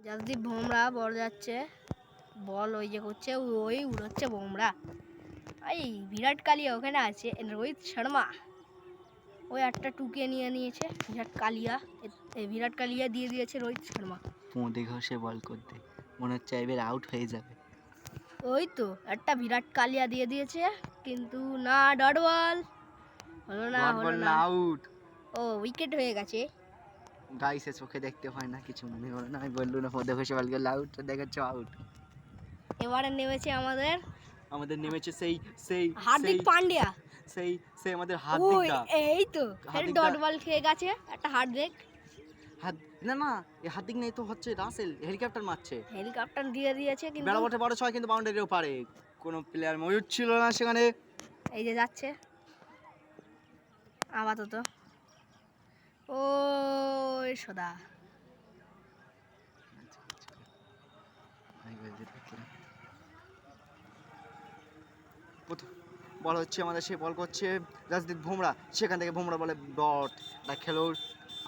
জসদীপ বুমরা বল যাচ্ছে, বল ওই যে করছে, ওই উড়োচ্ছে বুমরা। এই বিরাট কালিয়া ওখানে আছে, রোহিত শর্মা ওই একটা টুকে নিয়ে নিয়েছে। বিরাট কালিয়া দিয়ে দিয়েছে রোহিত শর্মা। পোঁদে ঘষে বল করতে মনে হচ্ছে এবার আউট হয়ে যাবে। ওই তো একটা বিরাট কালিয়া দিয়ে দিয়েছে, কিন্তু না, ডট বল হলো না, হলো না, আউট। ও উইকেট হয়ে গেছে। গাইসে চোখে দেখতে হয় না, কিছু মনে করো না, আমি বললু না পোঁদে ঘষে বল করলে আউট, দেখাচ্ছে আউট। এবারে নেমেছে আমাদের নেমেছে সেই সেই হার্দিক পান্ডিয়া, সেই সেই আমাদের হার্দিকটা। এই তো ডট বল খেয়ে গেছে একটা হার্দিক। না না, এই হার্দিক নেই তো, হচ্ছে রাসেল হেলিকপ্টার মারছে। হেলিকপ্টার দিয়ে দিয়েছে, কিন্তু বেড়া বটে বড় ছয়, কিন্তু বাউন্ডারিও পারে। কোনো প্লেয়ার মজুদ ছিল না সেখানে। এই যে যাচ্ছে আপাতত, ও সদা বল হচ্ছে আমাদের, সে বল করছে জসদীপ বুমরা, সেখান থেকে বুমরা বলে ডট। দা খেলোয়াড়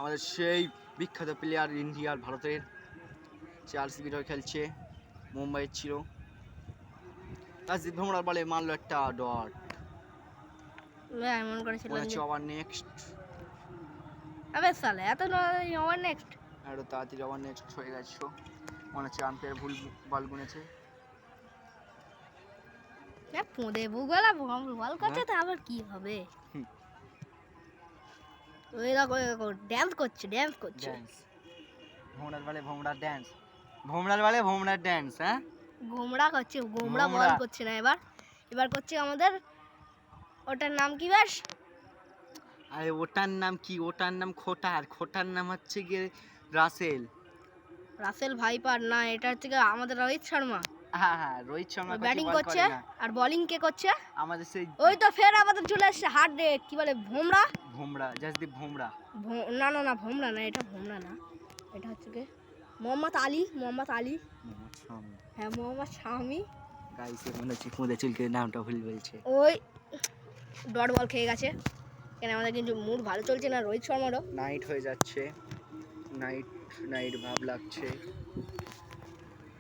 আমাদের সেই বিখ্যাত প্লেয়ার ইন্ডিয়ার, ভারতের, সে আরসিবির হয়ে খেলছে, মুম্বাইয়ের ছিল। জসদীপ বুমরা বলে মারলো একটা ডট। এমন করেছিল ওভার নেক্সট, আবে সালে এত ওভার নেক্সট, আরো তাড়াতাড়ি ওভার নেক্সট হয়ে গেছে। মনে হচ্ছে আম্পায়ার ভুল বল গুনেছে। পোঁদে বুগলা বল করছে, তো আবার কি হবে? ওই দেখো ড্যান্স করছে। ভোমরার বলে ভোমরার ড্যান্স, ভোমরার ড্যান্স। হ্যাঁ, গোমরা করছে, গোমরা বল করছে না, এবার করছে আমাদের, ওটার নাম কি বেশ? আরে ওটার নাম কি, ওটার নাম খোটার নাম হচ্ছে গিয়ে রাসেল ভাইপার না, এটা হচ্ছে আমাদের রোহিত শর্মা। হ্যাঁ, রোহিত শর্মা ব্যাটিং করছে, আর বোলিং কে করছে? আমাদের সেই, ওই তো ফের আমাদের চলে আসছে হার্দিক, কি বলে ভোমরা, জসদীপ বুমরা। না ভোমরা না, এটা ভোমরা না, এটা হচ্ছে কি মোহাম্মদ আলী, হ্যাঁ মোহাম্মদ শামি। গাইসে মনে হচ্ছে কোঁদে চুলকে নামটা ভুল বলছে। ওই ডট বল খেয়ে গেছে। কেন আমাদের কিন্তু মুড ভালো চলছে না রোহিত শর্মারও। নাইট হয়ে যাচ্ছে, নাইট ভাব লাগছে,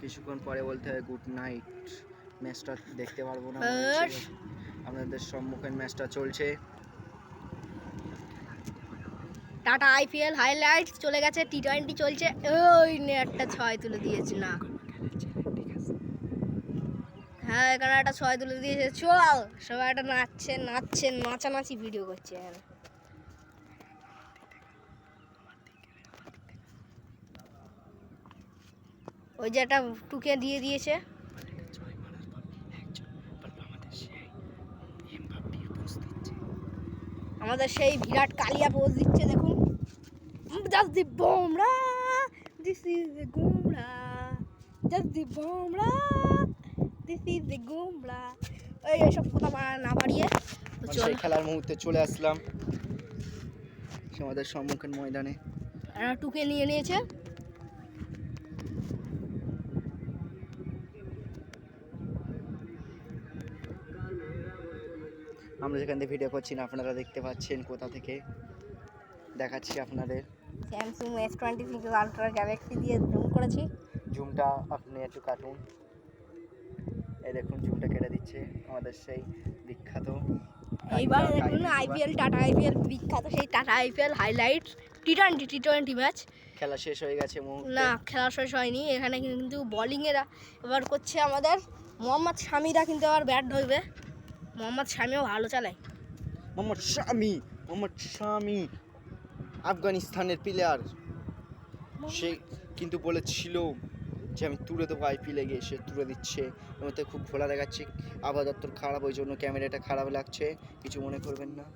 কিছুক্ষণ পরে বলতে হবে গুড নাইট। ম্যাচটা দেখতে পারবো না, আপনাদের সম্মুখে ম্যাচটা চলছে। টাটা আইপিএল হাইলাইটস চলে গেছে, টি20 চলছে। ওই একটা 6 তুলে দিয়েছে না, হ্যাঁ এখানে একটা 6 তুলে দিয়েছে। চল সবাই একটা নাচছে নাচানাচি ভিডিও করছে। ওই যে একটা টুকে দিয়ে দিয়েছে। আমাদের সেই বিরাট কালিয়া পোজ দিচ্ছে, দেখুন। Jasdeep Bumrah, this is the গুমরা, Jasdeep Bumrah, this is the গুমরা। এইসব কথা না বাড়িয়ে সেই খেলার মুহূর্তে চলে আসলাম আমাদের সম্মুখীন ময়দানে। টুকে নিয়ে নিয়েছে। আমরা যেখান থেকে ভিডিও করছি না, আপনারা দেখতে পাচ্ছেন কোথা থেকে দেখাচ্ছি আপনাদের। স্যামসাং S26 আলট্রা গ্যালাক্সি দিয়ে জুম করেছি। জুমটা আপনি একটু কাটুন, এই দেখুন জুমটা কেটে দিচ্ছে আমাদের সেই বিখ্যাত। এইবার দেখুন টাটা আইপিএল বিখ্যাত, সেই tata IPL highlights T20 match. খেলা শেষ হয়ে গেছে? না, খেলা শেষ হয়নি। এখানে কিন্তু বোলিংয়েরা এবার করছে আমাদের মোহাম্মদ শামিরা, কিন্তু আবার ব্যাট ধরবে। মোহাম্মদ শামিও ভালো চালায়। মোহাম্মদ শামি আফগানিস্তানের প্লেয়ার, সে কিন্তু বলেছিল যে আমি তুলে দেবো আইপিএলে গিয়ে, সে তুলে দিচ্ছে। এর মধ্যে খুব ঘোলা দেখাচ্ছে, আবহাওয়া দপ্তর খারাপ, ওই জন্য ক্যামেরাটা খারাপ লাগছে, কিছু মনে করবেন না।